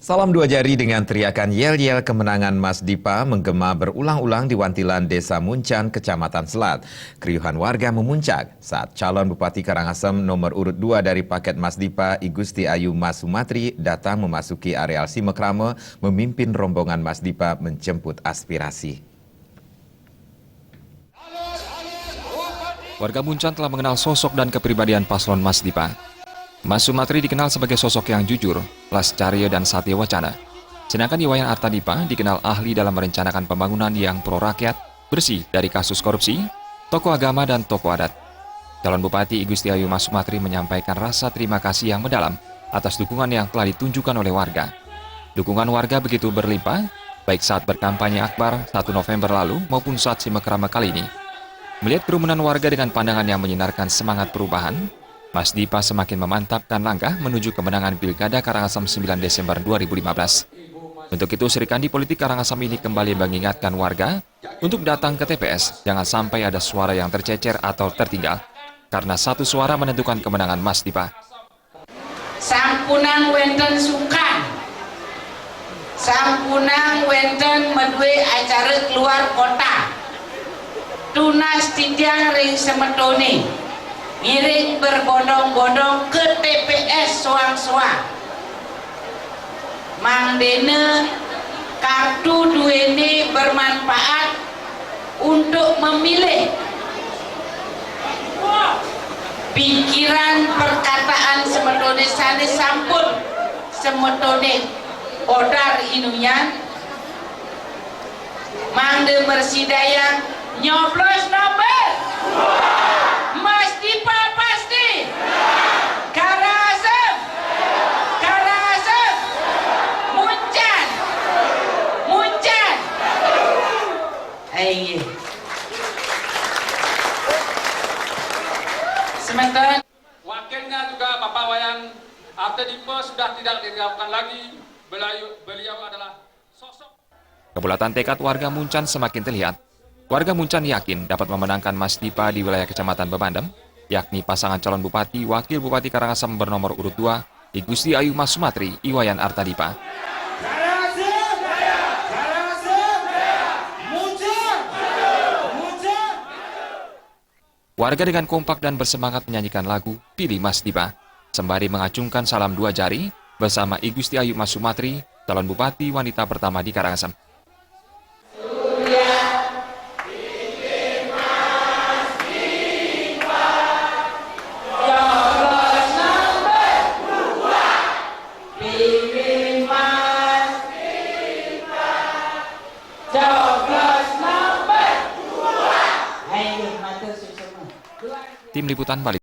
Salam dua jari dengan teriakan yel-yel kemenangan Mas Dipa menggema berulang-ulang di Wantilan Desa Muncan, Kecamatan Selat. Keriuhan warga memuncak saat calon Bupati Karangasem nomor urut 2 dari paket Mas Dipa, I Gusti Ayu Mas Sumatri, datang memasuki areal Simekrame memimpin rombongan Mas Dipa menjemput aspirasi. Warga Muncan telah mengenal sosok dan kepribadian paslon Mas Dipa. Mas Sumatri dikenal sebagai sosok yang jujur, lascarya dan satya wacana. Sedangkan Iwayan Artadipa dikenal ahli dalam merencanakan pembangunan yang pro-rakyat, bersih dari kasus korupsi, tokoh agama dan tokoh adat. Calon Bupati I Gusti Ayu Mas Sumatri menyampaikan rasa terima kasih yang mendalam atas dukungan yang telah ditunjukkan oleh warga. Dukungan warga begitu berlimpah, baik saat berkampanye akbar 1 November lalu maupun saat Simekrame kali ini. Melihat kerumunan warga dengan pandangan yang menyinarkan semangat perubahan, Mas Dipa semakin memantapkan langkah menuju kemenangan Pilkada Karangasem 9 Desember 2015. Untuk itu, Serikandi Politik Karangasem ini kembali mengingatkan warga untuk datang ke TPS, jangan sampai ada suara yang tercecer atau tertinggal, karena satu suara menentukan kemenangan Mas Dipa. Sampunang wenten sukan, sampunang wenten medue acara keluar kota, tunas tidiang ring semetone, ngiring berbondong-bondong ke TPS soang-soang. Mangdene kartu duene bermanfaat untuk memilih. Pikiran perkataan semetone sane sampun semetone odar inuyan. Mangde bersidayang nyoblos nomor Mas Dipa pasti. Karangasem, Karangasem, Muncan, Muncan. Ayo. Sementara wakilnya juga Bapak Wayan Artadipa sudah tidak diragukan lagi. Beliau adalah sosok. Kebulatan tekad warga Muncan semakin terlihat. Warga Muncan yakin dapat memenangkan Mas Dipa di wilayah Kecamatan Bebandem, yakni pasangan calon Bupati Wakil Bupati Karangasem bernomor urut 2, I Gusti Ayu Mas Sumatri, Iwayan Artadipa. Warga dengan kompak dan bersemangat menyanyikan lagu Pilih Mas Dipa, sembari mengacungkan salam dua jari bersama I Gusti Ayu Mas Sumatri, calon Bupati wanita pertama di Karangasem. Tim Liputan Bali.